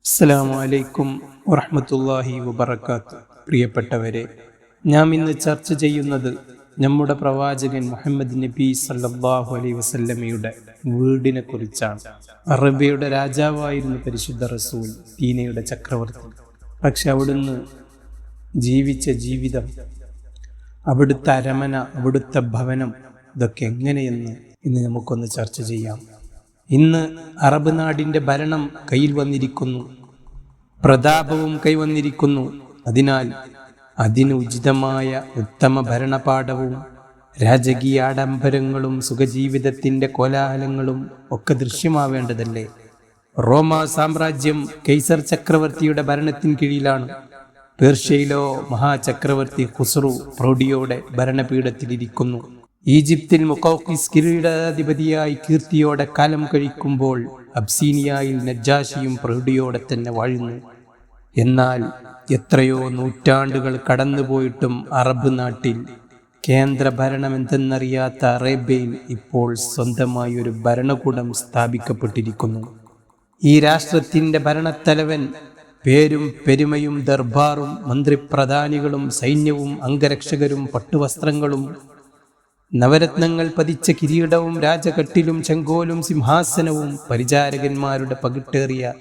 അസ്സലാമു അലൈക്കും വറഹ്മത്തുള്ളാഹി വബറകാത്ത്. പ്രിയപ്പെട്ടവരെ, നാം ഇന്ന് ചർച്ച ചെയ്യുന്നത് നമ്മുടെ പ്രവാചകൻ മുഹമ്മദ് നബി സല്ലല്ലാഹു അലൈഹി വസല്ലമയുടെ വീടിനെ കുറിച്ചാണ്. അറബിയുടെ രാജാവായിരുന്നു പരിശുദ്ധ റസൂൽ, ദീനയുടെ ചക്രവർത്തി. പക്ഷെ അവിടുന്ന് ജീവിച്ച ജീവിതം, അവിടുത്തെ അരമന, അവിടുത്തെ ഭവനം, ഇതൊക്കെ എങ്ങനെയെന്ന് ഇന്ന് നമുക്കൊന്ന് ചർച്ച ചെയ്യാം. ഇന്ന് അറബ് നാടിൻ്റെ ഭരണം കയ്യിൽ വന്നിരിക്കുന്നു, പ്രതാപവും കൈവന്നിരിക്കുന്നു. അതിനാൽ അതിന് ഉചിതമായ ഉത്തമ ഭരണപാഠവും രാജകീയ ആഡംബരങ്ങളും സുഖജീവിതത്തിൻ്റെ കോലാഹലങ്ങളും ഒക്കെ ദൃശ്യമാവേണ്ടതല്ലേ? റോമാ സാമ്രാജ്യം കൈസർ ചക്രവർത്തിയുടെ ഭരണത്തിന് കീഴിലാണ്. പേർഷ്യയിലോ മഹാചക്രവർത്തി ഖുസ്രു പ്രൗഢിയോടെ ഭരണപീഠത്തിലിരിക്കുന്നു. ഈജിപ്തിൽ മുഖൌഖിസ് കിരീടാധിപതിയായി കീർത്തിയോടെ കാലം കഴിക്കുമ്പോൾ അബ്സീനിയയിൽ നജ്ജാഷിയും പ്രൗഢിയോടെ തന്നെ വാഴുന്നു. എന്നാൽ എത്രയോ നൂറ്റാണ്ടുകൾ കടന്നുപോയിട്ടും അറബ് നാട്ടിൽ കേന്ദ്ര ഭരണമെന്തെന്നറിയാത്ത അറേബ്യയിൽ ഇപ്പോൾ സ്വന്തമായി ഒരു ഭരണകൂടം സ്ഥാപിക്കപ്പെട്ടിരിക്കുന്നു. ഈ രാഷ്ട്രത്തിൻ്റെ ഭരണത്തലവൻ പേരും പെരുമയും ദർബാറും മന്ത്രിപ്രധാനികളും സൈന്യവും അംഗരക്ഷകരും പട്ടുവസ്ത്രങ്ങളും നവരത്നങ്ങൾ പതിച്ച കിരീടവും രാജകട്ടിലും ചെങ്കോലും സിംഹാസനവും പരിചാരകന്മാരുടെ പകിട്ടേറിയ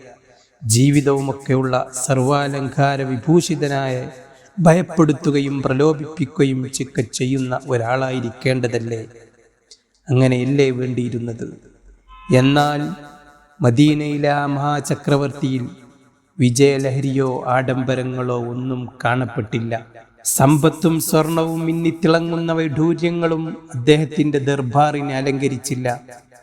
ജീവിതവുമൊക്കെയുള്ള സർവാലങ്കാര വിഭൂഷിതനായ, ഭയപ്പെടുത്തുകയും പ്രലോഭിപ്പിക്കുകയും ചെയ്യുന്ന ഒരാളായിരിക്കേണ്ടതല്ലേ? അങ്ങനെയല്ലേ വേണ്ടിയിരുന്നത്? എന്നാൽ മദീനയിലെ ആ മഹാചക്രവർത്തിയിൽ വിജയലഹരിയോ ആഡംബരങ്ങളോ ഒന്നും കാണപ്പെട്ടില്ല. സമ്പത്തും സ്വർണവും മിന്നിത്തിളങ്ങുന്ന വൈഢൂര്യങ്ങളും അദ്ദേഹത്തിന്റെ ദർബാറിനെ അലങ്കരിച്ചില്ല.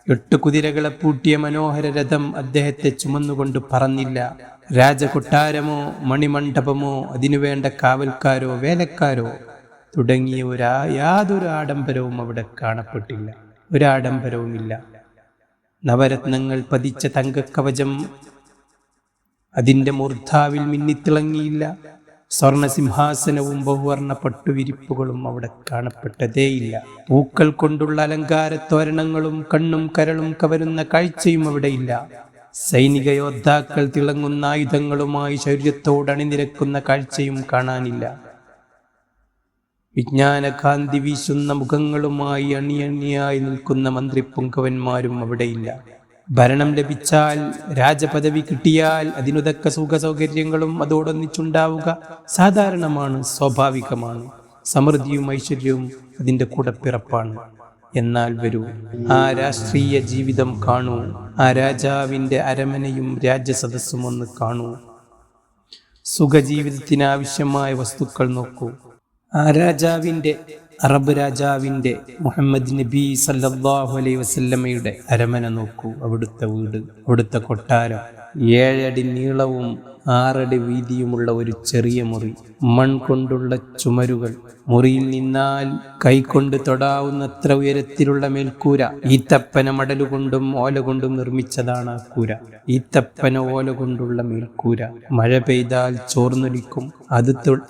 8 കുതിരകളെ പൂട്ടിയ മനോഹര രഥം അദ്ദേഹത്തെ ചുമന്നുകൊണ്ട് പറന്നില്ല. രാജകൊട്ടാരമോ മണിമണ്ഡപമോ അതിനുവേണ്ട കാവൽക്കാരോ വേലക്കാരോ തുടങ്ങിയ യാതൊരു ആഡംബരവും അവിടെ കാണപ്പെട്ടില്ല. ഒരാഡംബരവുമില്ല. നവരത്നങ്ങൾ പതിച്ച തങ്കക്കവചം അതിൻ്റെ മൂർധാവിൽ മിന്നിത്തിളങ്ങിയില്ല. സ്വർണസിംഹാസനവും ബഹുവർണ്ണ പട്ടുവിരിപ്പുകളും അവിടെ കാണപ്പെട്ടതേയില്ല. പൂക്കൾ കൊണ്ടുള്ള അലങ്കാരത്തോരണങ്ങളും കണ്ണും കരളും കവരുന്ന കാഴ്ചയും അവിടെയില്ല. സൈനിക യോദ്ധാക്കൾ തിളങ്ങുന്ന ആയുധങ്ങളുമായി ശരീരത്തോട് അണിനിരക്കുന്ന കാഴ്ചയും കാണാനില്ല. വിജ്ഞാനകാന്തി വീശുന്ന മുഖങ്ങളുമായി അണിയണിയായി നിൽക്കുന്ന മന്ത്രിപ്പുങ്കവന്മാരും അവിടെയില്ല. ഭരണം ലഭിച്ചാൽ, രാജപദവി കിട്ടിയാൽ അതിനുതക്ക സുഖസൗകര്യങ്ങളും അതോടൊന്നിച്ചുണ്ടാവുക സാധാരണമാണ്, സ്വാഭാവികമാണ്. സമൃദ്ധിയും ഐശ്വര്യവും അതിൻ്റെ കൂടപ്പിറപ്പാണ്. എന്നാൽ വരൂ, ആ രാഷ്ട്രീയ ജീവിതം കാണൂ. ആ രാജാവിൻ്റെ അരമനയും രാജസദസ്സും ഒന്ന് കാണൂ. സുഖജീവിതത്തിനാവശ്യമായ വസ്തുക്കൾ നോക്കൂ. ആ അറബ് രാജാവിൻ്റെ മുഹമ്മദ് നബി സല്ലല്ലാഹു അലൈഹി വസല്ലമയുടെ അരമന നോക്കൂ. അവിടുത്തെ വീട്, അവിടുത്തെ കൊട്ടാരം. 7 അടി നീളവും 6 അടി വീതിയുമുള്ള ഒരു ചെറിയ മുറി, മൺകൊണ്ടുള്ള ചുമരുകൾ, മുറിയിൽ നിന്നാൽ കൈകൊണ്ട് തൊടാവുന്നത്ര ഉയരത്തിലുള്ള മേൽക്കൂര. ഈത്തപ്പന മടലുകൊണ്ടും ഓല കൊണ്ടും നിർമ്മിച്ചതാണ് ആ കൂര. ഈത്തപ്പന ഓല കൊണ്ടുള്ള മേൽക്കൂര മഴ പെയ്താൽ ചോർന്നൊലിക്കും.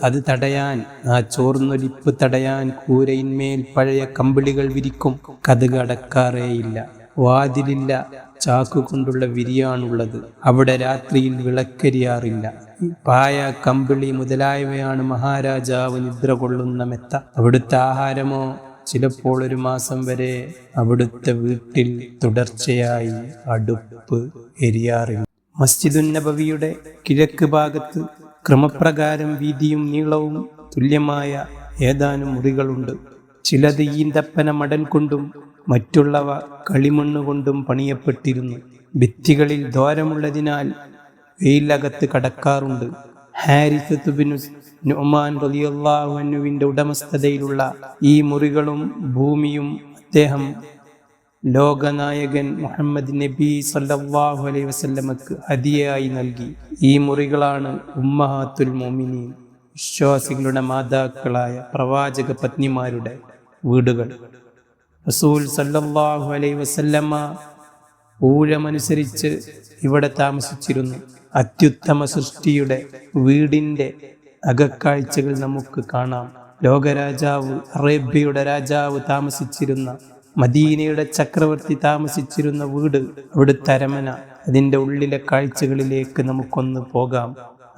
അത് തടയാൻ, ആ ചോർന്നൊലിപ്പ് തടയാൻ കൂരയിന്മേൽ പഴയ കമ്പിളികൾ വിരിക്കും. കതക് അടക്കാറേയില്ല, വാതിലില്ല, ചാക്കുകൊണ്ടുള്ള വിരിയാണുള്ളത്. അവിടെ രാത്രിയിൽ വിളക്കരിയാറില്ല. പായ, കമ്പിളി മുതലായവയാണ് മഹാരാജാവ് നിദ്ര കൊള്ളുന്ന മെത്ത. അവിടുത്തെ ആഹാരമോ ചിലപ്പോൾ 1 മാസം വരെ അവിടുത്തെ വീട്ടിൽ തുടർച്ചയായി അടുപ്പ് എരിയാറില്ല. മസ്ജിദുൻ നബവിയുടെ കിഴക്ക് ഭാഗത്ത് ക്രമപ്രകാരം വീതിയും നീളവും തുല്യമായ ഏതാനും മുറികളുണ്ട്. ചിലത് ഈന്തപ്പന മടൽ കൊണ്ടും മറ്റുള്ളവ കളിമണ്ണുകൊണ്ടും പണിയപ്പെട്ടിരുന്നു. ഭിത്തികളിൽ ദ്വാരമുള്ളതിനാൽ വെയിലകത്ത് കടക്കാറുണ്ട്. ഹാരിസത്ത് ബിൻ നുഅ്മാൻ റളിയല്ലാഹു അൻഹുവിന്റെ ഉടമസ്ഥതയിലുള്ള ഈ മുറികളും ഭൂമിയും അദ്ദേഹം ലോകനായകൻ മുഹമ്മദ് നബി സല്ലല്ലാഹു അലൈഹി വസല്ലമക്ക് ഹദിയയായി നൽകി. ഈ മുറികളാണ് ഉമ്മഹാത്തുൽ മുഅ്മിനീൻ, വിശ്വാസികളുടെ മാതാക്കളായ പ്രവാചക പത്നിമാരുടെ വീടുകൾ. റസൂൽ സല്ലല്ലാഹു അലൈഹി വസല്ലമ ഊഴമനുസരിച്ച് ഇവിടെ താമസിച്ചിരുന്നു. അത്യുത്തമ സൃഷ്ടിയുടെ വീടിൻ്റെ അകക്കാഴ്ചകൾ നമുക്ക് കാണാം. ലോകരാജാവ്, അറേബ്യയുടെ രാജാവ് താമസിച്ചിരുന്ന, മദീനയുടെ ചക്രവർത്തി താമസിച്ചിരുന്ന വീട്, അവിടുത്തെ അരമന, അതിൻ്റെ ഉള്ളിലെ കാഴ്ചകളിലേക്ക് നമുക്കൊന്ന് പോകാം.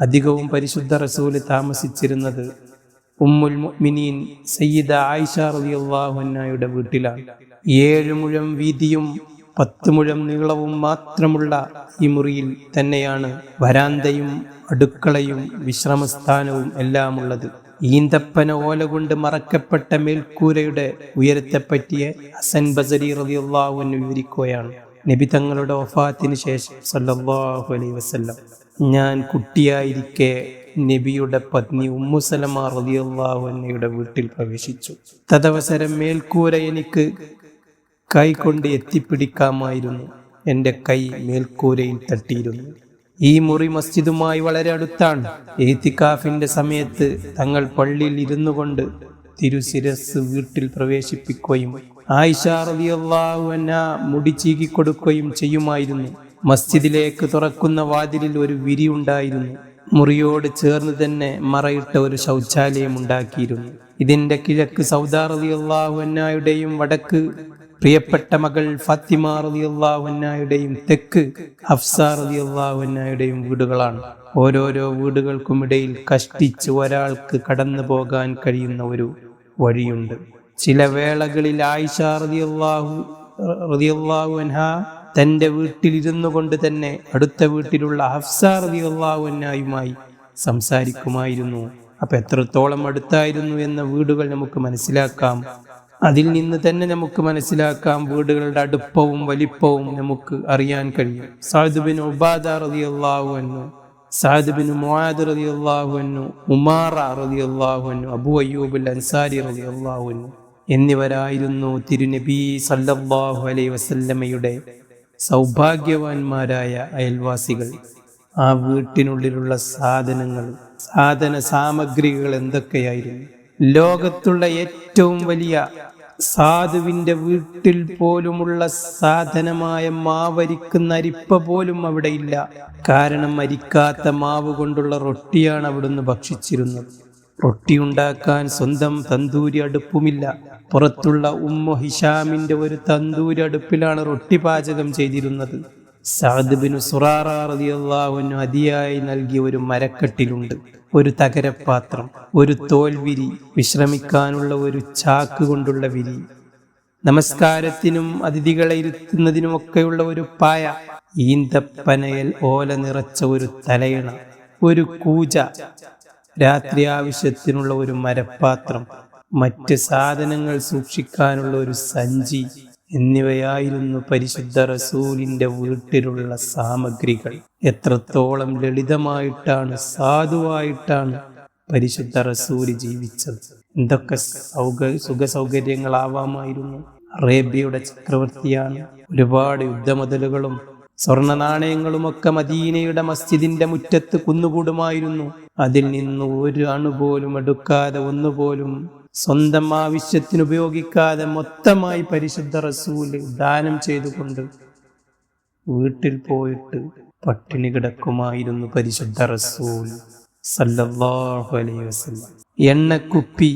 അധികവും പരിശുദ്ധ റസൂല് താമസിച്ചിരുന്നത് ഉമ്മുൽ മുഅ്മിനീൻ സയ്യിദ ആയിഷ റളിയല്ലാഹു അൻഹയുടെ വീട്ടിലാണ്. 7 മുഴം വീതിയും 10 മുഴം നീളവും മാത്രമുള്ള ഈ മുറിയിൽ തന്നെയാണ് വരാന്തയും അടുക്കളയും വിശ്രമസ്ഥാനവും എല്ലാം ഉള്ളത്. ഈന്തപ്പന ഓല കൊണ്ട് മറക്കപ്പെട്ട മേൽക്കൂരയുടെ ഉയരത്തെപ്പറ്റിയ ഹസൻ ബസരി റളിയല്ലാഹു അൻഹു വിവരിക്കുകയാണ്. നബി തങ്ങളുടെ വഫാത്തിന് ശേഷം സല്ലല്ലാഹു അലൈഹി വസല്ലം ഞാൻ കുട്ടിയായിരിക്കെ നബിയുടെ പത്നി ഉമ്മു സലമ റളിയല്ലാഹു അൻഹയുടെ വീട്ടിൽ പ്രവേശിച്ചു. തദവസരം മേൽക്കൂര എനിക്ക് കൈകൊണ്ട് എത്തിപ്പിടിക്കാമായിരുന്നു. എൻ്റെ കൈ മേൽക്കൂരയിൽ തട്ടിയിരുന്നു. ഈ മുറി മസ്ജിദുമായി വളരെ അടുത്താണ്. ഇഅ്തികാഫിന്റെ സമയത്ത് തങ്ങൾ പള്ളിയിൽ ഇരുന്നു കൊണ്ട് തിരുശിരസ് വീട്ടിൽ പ്രവേശിപ്പിക്കുകയും ആയിഷ റളിയല്ലാഹു അൻഹ മുടി ചീകിക്കൊടുക്കുകയും ചെയ്യുമായിരുന്നു. മസ്ജിദിലേക്ക് തുറക്കുന്ന വാതിലിൽ ഒരു വിരി ഉണ്ടായിരുന്നു. മുറിയോട് ചേർന്ന് തന്നെ മറയിട്ട ഒരു ശൗചാലയം ഉണ്ടാക്കിയിരുന്നു. ഇതിന്റെ കിഴക്ക് സൗദ റളിയല്ലാഹു അൻഹയുടെയും വടക്ക് പ്രിയപ്പെട്ട മകൾ ഫാത്തിമ റളിയല്ലാഹു അൻഹയുടെയും തെക്ക് ഹഫ്സ റളിയല്ലാഹു അൻഹയുടെയും വീടുകളാണ്. ഓരോരോ വീടുകൾക്കുമിടയിൽ കഷ്ടിച്ച് ഒരാൾക്ക് കടന്നു പോകാൻ കഴിയുന്ന ഒരു വഴിയുണ്ട്. ചില വേളകളിൽ ആയിഷ റളിയല്ലാഹു അൻഹ തന്റെ വീട്ടിലിരുന്നു കൊണ്ട് തന്നെ അടുത്ത വീട്ടിലുള്ള ഹഫ്സ റളിയല്ലാഹു അൻഹയുമായി സംസാരിക്കുമായിരുന്നു. അപ്പൊ എത്രത്തോളം അടുത്തായിരുന്നു എന്ന വീടുകൾ നമുക്ക് മനസ്സിലാക്കാം. അതിൽ നിന്ന് തന്നെ നമുക്ക് മനസ്സിലാക്കാം വീടുകളുടെ അടുപ്പവും വലിപ്പവും നമുക്ക് അറിയാൻ കഴിയും. സഅദ് ബിൻ ഉബാദ റളിയല്ലാഹു അൻഹു, സഅദ് ബിൻ മുആദ് റളിയല്ലാഹു അൻഹു, ഉമാറ റളിയല്ലാഹു അൻഹു, അബൂ അയ്യൂബ് അൻസാരി റളിയല്ലാഹു അൻഹു എന്നിവരായിരുന്നു തിരുനബി സല്ലല്ലാഹു അലൈഹി വസല്ലമയുടെ സൗഭാഗ്യവാന്മാരായ അയൽവാസികൾ. ആ വീട്ടിനുള്ളിലുള്ള സാധന സാമഗ്രികൾ എന്തൊക്കെയായിരുന്നു? ലോകത്തുള്ള ഏറ്റവും വലിയ സാധുവിന്റെ വീട്ടിൽ പോലുമുള്ള സാധനമായ മാവരിക്കുന്ന അരിപ്പ പോലും അവിടെ ഇല്ല. കാരണം അരിക്കാത്ത മാവ് കൊണ്ടുള്ള റൊട്ടിയാണ് അവിടുന്ന് ഭക്ഷിച്ചിരുന്നത്. റൊട്ടി ഉണ്ടാക്കാൻ സ്വന്തം തന്തൂരി അടുപ്പുമില്ല. പുറത്തുള്ള ഉമ്മു ഹിഷാമിന്റെ ഒരു തന്തൂരി അടുപ്പിലാണ് റൊട്ടി പാചകം ചെയ്തിരുന്നത്. സഅദ് ബിൻ സുറാറ റളിയല്ലാഹു അൻഹു അതിയായി നൽകിയ ഒരു മരക്കട്ടിലുണ്ട്, ഒരു തകരപ്പാത്രം, ഒരു തോൽവിരി, വിശ്രമിക്കാനുള്ള ഒരു ചാക്ക് കൊണ്ടുള്ള വിരി, നമസ്കാരത്തിനും അതിഥികളെ ഇരുത്തുന്നതിനുമൊക്കെയുള്ള ഒരു പായ, ഈന്തപ്പനയൽ ഓല നിറച്ച ഒരു തലയണ, ഒരു കൂജ, രാത്രി ആവശ്യത്തിനുള്ള ഒരു മരപ്പാത്രം, മറ്റ് സാധനങ്ങൾ സൂക്ഷിക്കാനുള്ള ഒരു സഞ്ചി എന്നിവയായിരുന്നു പരിശുദ്ധ റസൂലിന്റെ വീട്ടിലുള്ള സാമഗ്രികൾ. എത്രത്തോളം ലളിതമായിട്ടാണ്, സാധുവായിട്ടാണ് പരിശുദ്ധ റസൂല് ജീവിച്ചത്. എന്തൊക്കെ സുഖ സൗകര്യങ്ങളാവാമായിരുന്നു. അറേബ്യയുടെ ചക്രവർത്തിയാണ്. ഒരുപാട് യുദ്ധമുതലുകളും സ്വർണ്ണ നാണയങ്ങളുമൊക്കെ മദീനയുടെ മസ്ജിദിന്റെ മുറ്റത്ത് കുന്നുകൂടുമായിരുന്നു. അതിൽ നിന്ന് ഒരു അണുപോലും എടുക്കാതെ, ഒന്നുപോലും സ്വന്തം ആവശ്യത്തിന് ഉപയോഗിക്കാതെ മൊത്തമായി പരിശുദ്ധ റസൂല് ദാനം ചെയ്തുകൊണ്ട് വീട്ടിൽ പോയിട്ട് പട്ടിണി കിടക്കുമായിരുന്നു പരിശുദ്ധ റസൂൽ സല്ലല്ലാഹു അലൈഹി വസല്ലം. എണ്ണക്കുപ്പി,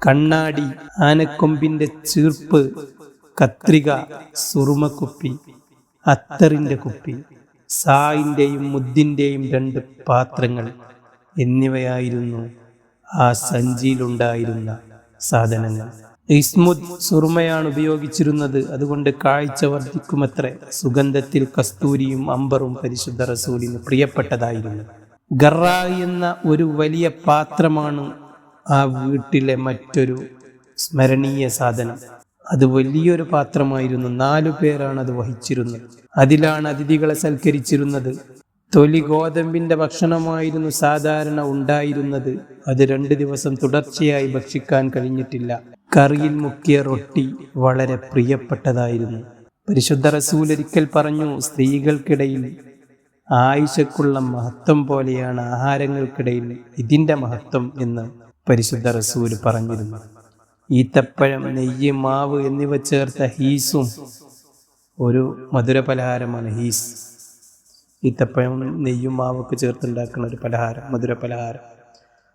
കണ്ണാടി, ആനക്കൊമ്പിന്റെ ചീർപ്പ്, കത്രിക, സുറുമക്കുപ്പി, അത്തറിന്റെ കുപ്പി, സായിന്റെയും മുദ്ദിന്റെയും 2 പാത്രങ്ങൾ എന്നിവയായിരുന്നു ആ സഞ്ചിയിലുണ്ടായിരുന്ന സാധനങ്ങൾ. ഇസ്മുദ് സുറുമയാണ് ഉപയോഗിച്ചിരുന്നത്. അതുകൊണ്ട് കാഴ്ച വർദ്ധിക്കുമത്രേ. സുഗന്ധത്തിൽ കസ്തൂരിയും അമ്പറും പരിശുദ്ധ റസൂലിന് പ്രിയപ്പെട്ടതായിരുന്നു. ഗറാ എന്ന ഒരു വലിയ പാത്രമാണ് ആ വീട്ടിലെ മറ്റൊരു സ്മരണീയ സാധനം. അത് വലിയൊരു പാത്രമായിരുന്നു. 4 പേരാണ് അത് വഹിച്ചിരുന്നത്. അതിലാണ് അതിഥികളെ സൽക്കരിച്ചിരുന്നത്. തൊലി ഗോതമ്പിന്റെ ഭക്ഷണമായിരുന്നു സാധാരണ ഉണ്ടായിരുന്നത്. അത് 2 ദിവസം തുടർച്ചയായി ഭക്ഷിക്കാൻ കഴിഞ്ഞിട്ടില്ല. കറിയിൽ മുക്കിയ റൊട്ടി വളരെ പ്രിയപ്പെട്ടതായിരുന്നു. പരിശുദ്ധ റസൂൽ ഒരിക്കൽ പറഞ്ഞു, സ്ത്രീകൾക്കിടയിൽ ആയിഷക്കുള്ള മഹത്വം പോലെയാണ് ആഹാരങ്ങൾക്കിടയിൽ ഇതിന്റെ മഹത്വം എന്ന് പരിശുദ്ധ റസൂൽ പറഞ്ഞിരുന്നു. ഈത്തപ്പഴം, നെയ്യ്, മാവ് എന്നിവ ചേർത്ത ഹീസും ഒരു മധുരപലഹാരമാണ്. ഹീസ് ഈത്തപ്പഴം, നെയ്യും മാവൊക്കെ ചേർത്തുണ്ടാക്കുന്ന ഒരു പലഹാരം, മധുരപലഹാരം.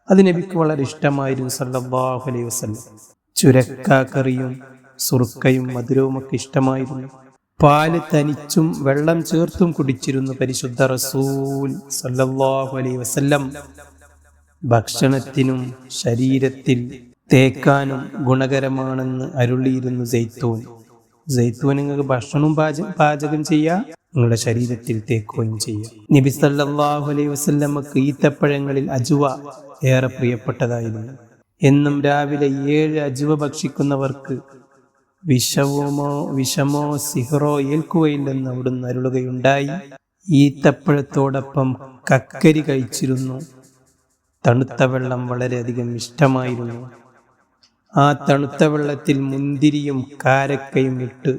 അത് നബിക്ക് വളരെ ഇഷ്ടമായിരുന്നു സല്ലല്ലാഹു അലൈഹി വസല്ലം. ചുരക്ക കറിയും സുറുക്കയും മധുരവും ഒക്കെ ഇഷ്ടമായിരുന്നു. പാല് തനിച്ചും വെള്ളം ചേർത്തും കുടിച്ചിരുന്നു പരിശുദ്ധ റസൂൽ സല്ലല്ലാഹു അലൈഹി വസല്ലം. ഭക്ഷണത്തിനും ശരീരത്തിൽ തേക്കാനും ഗുണകരമാണെന്ന് അരുളിയിരുന്നു സൈത്തൂൻ. നിങ്ങൾക്ക് ഭക്ഷണവും പാചകം ചെയ്യാം, നിങ്ങളുടെ ശരീരത്തിൽ തേക്കുകയും ചെയ്യാം. നബി സല്ലല്ലാഹു അലൈഹി വസല്ലമക്ക് ഈത്തപ്പഴങ്ങളിൽ അജുവ ഏറെ പ്രിയപ്പെട്ടതായിരുന്നു. എന്നും രാവിലെ 7 അജുവ ഭക്ഷിക്കുന്നവർക്ക് വിഷമോ സിഹറോ ഏൽക്കുകയില്ലെന്ന് അവിടുന്ന് അരുളുകയുണ്ടായി. ഈത്തപ്പഴത്തോടൊപ്പം കക്കരി കഴിച്ചിരുന്നു. തണുത്ത വെള്ളം വളരെയധികം ഇഷ്ടമായിരുന്നു. ആ തണുത്ത വെള്ളത്തിൽ മുന്തിരിയും കാരക്കയും ഇട്ട്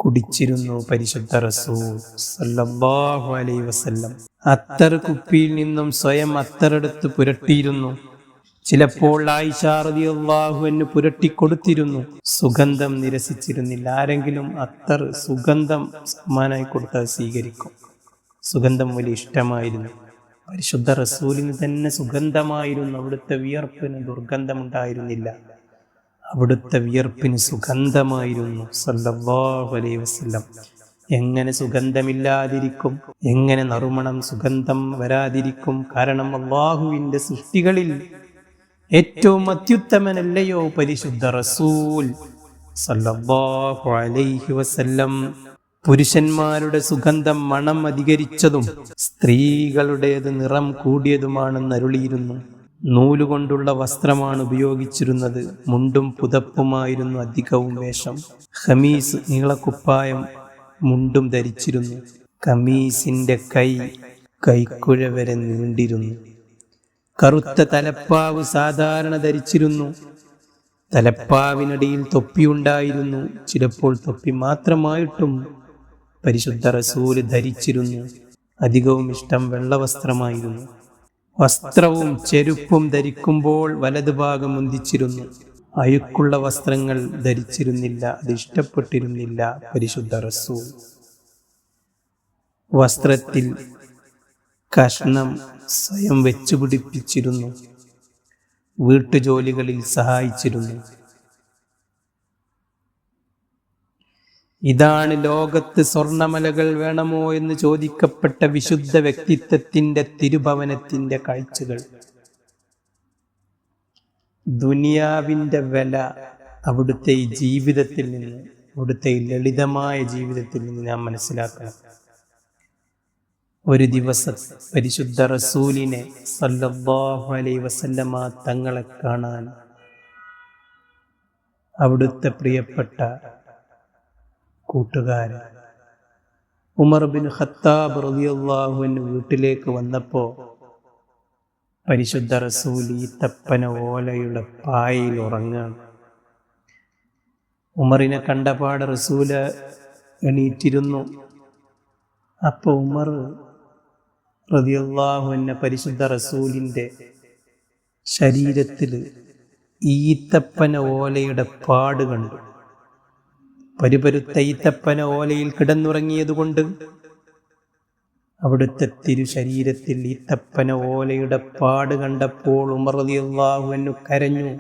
കുടിച്ചിരുന്നു പരിശുദ്ധ റസൂൽ സല്ലല്ലാഹു അലൈഹി വസല്ലം. അത്തർ കുപ്പിയിൽ നിന്നും സ്വയം അത്തറെടുത്ത് പുരട്ടിയിരുന്നു. ചിലപ്പോൾ ആയിഷ റളിയല്ലാഹു അൻഹ പുരട്ടിക്കൊടുത്തിരുന്നു. സുഗന്ധം നിരസിച്ചിരുന്നില്ല. ആരെങ്കിലും അത്തർ സുഗന്ധം സമ്മാനമായി കൊടുത്താൽ സ്വീകരിക്കും. സുഗന്ധം വലിയ ഇഷ്ടമായിരുന്നു. പരിശുദ്ധ റസൂലിന് തന്നെ സുഗന്ധമായിരുന്നു. അവിടുത്തെ വിയർപ്പിന് ദുർഗന്ധമുണ്ടായിരുന്നില്ല. അവിടുത്തെ വിയർപ്പിന് സുഗന്ധമായിരുന്നു സല്ലല്ലാഹു അലൈഹി വസല്ലം. എങ്ങനെ സുഗന്ധമില്ലാതിരിക്കും? എങ്ങനെ നറുമണം സുഗന്ധം വരാതിരിക്കും? കാരണം അല്ലാഹുവിൻ്റെ സൃഷ്ടികളിൽ ഏറ്റവും അത്യുത്തമനല്ലയോ പരിശുദ്ധ റസൂൽ സല്ലല്ലാഹു അലൈഹി വസല്ലം. പുരുഷന്മാരുടെ സുഗന്ധം മണം അധികരിച്ചതും സ്ത്രീകളുടേത് നിറം കൂടിയതുമാണെന്ന് അരുളിയിരുന്നു. നൂലുകൊണ്ടുള്ള വസ്ത്രമാണ് ഉപയോഗിച്ചിരുന്നത്. മുണ്ടും പുതപ്പുമായിരുന്നു അധികവും വേഷം. ഖമീസ് നീളക്കുപ്പായം മുണ്ടും ധരിച്ചിരുന്നു. ഖമീസിന്റെ കൈക്കുഴ വരെ നീണ്ടിരുന്നു. കറുത്ത തലപ്പാവ് സാധാരണ ധരിച്ചിരുന്നു. തലപ്പാവിനടിയിൽ തൊപ്പിയുണ്ടായിരുന്നു. ചിലപ്പോൾ തൊപ്പി മാത്രമായിട്ടും പരിശുദ്ധ റസൂല് ധരിച്ചിരുന്നു. അധികവും ഇഷ്ടം വെള്ളവസ്ത്രമായിരുന്നു. വസ്ത്രവും ചെരുപ്പും ധരിക്കുമ്പോൾ വലതുഭാഗം മുന്തിച്ചിരുന്നു. അഴുക്കുള്ള വസ്ത്രങ്ങൾ ധരിച്ചിരുന്നില്ല. അത് ഇഷ്ടപ്പെട്ടിരുന്നില്ല പരിശുദ്ധ റസൂൽ. വസ്ത്രത്തിൽ കഷ്ണം സ്വയം വെച്ചുപിടിപ്പിച്ചിരുന്നു. വീട്ടുജോലികളിൽ സഹായിച്ചിരുന്നു. ഇതാണ് ലോകത്ത് സ്വർണമലകൾ വേണമോ എന്ന് ചോദിക്കപ്പെട്ട വിശുദ്ധ വ്യക്തിത്വത്തിന്റെ തിരുഭവനത്തിന്റെ കാഴ്ചകൾ. ദുനിയാവിന്റെ വില അവിടുത്തെ ഈ ജീവിതത്തിൽ നിന്ന്, അവിടുത്തെ ഈ ലളിതമായ ജീവിതത്തിൽ നിന്ന് നാം മനസ്സിലാക്കണം. ഒരു ദിവസം പരിശുദ്ധ റസൂലിനെ സല്ലല്ലാഹു അലൈഹി വസല്ലമ തങ്ങളെ കാണാൻ അവിടുത്തെ പ്രിയപ്പെട്ട കൂട്ടുകാരൻ ഉമർ ബിൻ ഖത്താബ് റളിയല്ലാഹു അൻഹു വീട്ടിലേക്ക് വന്നപ്പോൾ പരിശുദ്ധ റസൂൽ ഈത്തപ്പന ഓലയുടെ പായയിൽ ഉറങ്ങാണ്. ഉമറിനെ കണ്ടപാട് റസൂല് എണീറ്റിരുന്നു. അപ്പോൾ ഉമർ റളിയല്ലാഹു അൻഹു പരിശുദ്ധ റസൂലിൻ്റെ ശരീരത്തിൽ ഈത്തപ്പന ഓലയുടെ പാട് കണ്ടു. പരുപരുത്ത ഈത്തപ്പന ഓലയിൽ കിടന്നുറങ്ങിയതുകൊണ്ട് അവിടുത്തെ തിരുശരീരത്തിൽ ഈത്തപ്പന ഓലയുടെ പാട് കണ്ടപ്പോൾ ഉമർ റളിയല്ലാഹു അൻഹു കരഞ്ഞു.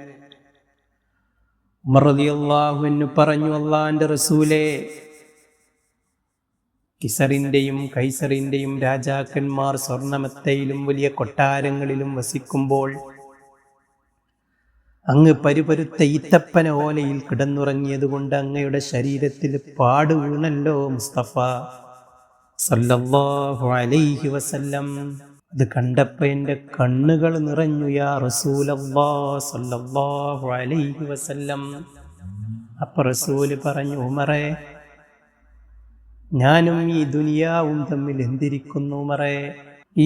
ഉമർ റളിയല്ലാഹു അൻഹു പറഞ്ഞു, അല്ലാഹുവിൻ്റെ റസൂലേ, കിസറിൻ്റെയും കൈസറിൻ്റെയും രാജാക്കന്മാർ സ്വർണ്ണമെത്തയിലും വലിയ കൊട്ടാരങ്ങളിലും വസിക്കുമ്പോൾ അങ്ങ് പരുപരുത്ത ഈത്തപ്പന ഓലയിൽ കിടന്നുറങ്ങിയതുകൊണ്ട് അങ്ങയുടെ ശരീരത്തിൽ പാട് വീണല്ലോ മുസ്തഫ സല്ലല്ലാഹു അലൈഹി വസല്ലം. അത് കണ്ടപ്പോൾ എൻ്റെ കണ്ണുകൾ നിറഞ്ഞു യാ റസൂലല്ലാഹ് സല്ലല്ലാഹു അലൈഹി വസല്ലം. അപ്പോൾ റസൂല് പറഞ്ഞു, ഉമറേ, ഞാനും ഈ ദുനിയാവും തമ്മിൽ എന്തിരിക്കുന്നു ഉമറേ?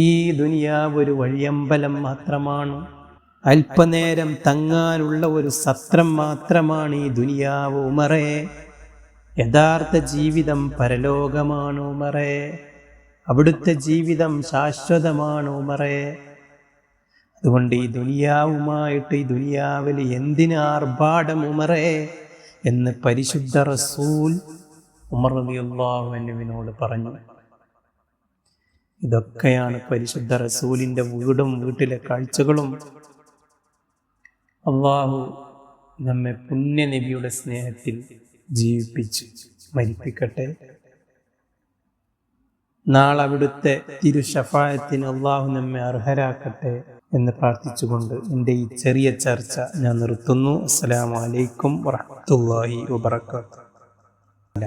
ഈ ദുനിയാവ് ഒരു വഴിയമ്പലം മാത്രമാണ്. അല്പനേരം തങ്ങാനുള്ള ഒരു സത്രം മാത്രമാണ് ഈ ദുനിയാവ് ഉമറേ. യഥാർത്ഥ ജീവിതം പരലോകമാണ് ഉമറേ. അവിടുത്തെ ജീവിതം ശാശ്വതമാണ് ഉമറേ. അതുകൊണ്ട് ഈ ദുനിയാവുമായിട്ട് ഈ ദുനിയാവിൽ എന്തിന് ആർഭാടം ഉമറേ എന്ന് പരിശുദ്ധ റസൂൽ ഉമർ റളിയല്ലാഹു അൻഹുവിനോട് പറഞ്ഞു. ഇതൊക്കെയാണ് പരിശുദ്ധ റസൂലിൻ്റെ വീടും വീട്ടിലെ കാഴ്ചകളും. അല്ലാഹു നമ്മെ പുണ്യ നബിയുടെ സ്നേഹത്തിൽ ജീവിപ്പിച്ച് മരിപ്പിക്കട്ടെ. നാളെ അവിടുത്തെ തിരുശഫായത്തിന് അള്ളാഹു നമ്മെ അർഹരാക്കട്ടെ എന്ന് പ്രാർത്ഥിച്ചുകൊണ്ട് എൻ്റെ ഈ ചെറിയ ചർച്ച ഞാൻ നിർത്തുന്നു. അസ്സലാമു അലൈക്കും വറഹ്മത്തുള്ളാഹി വബറകാതുഹു.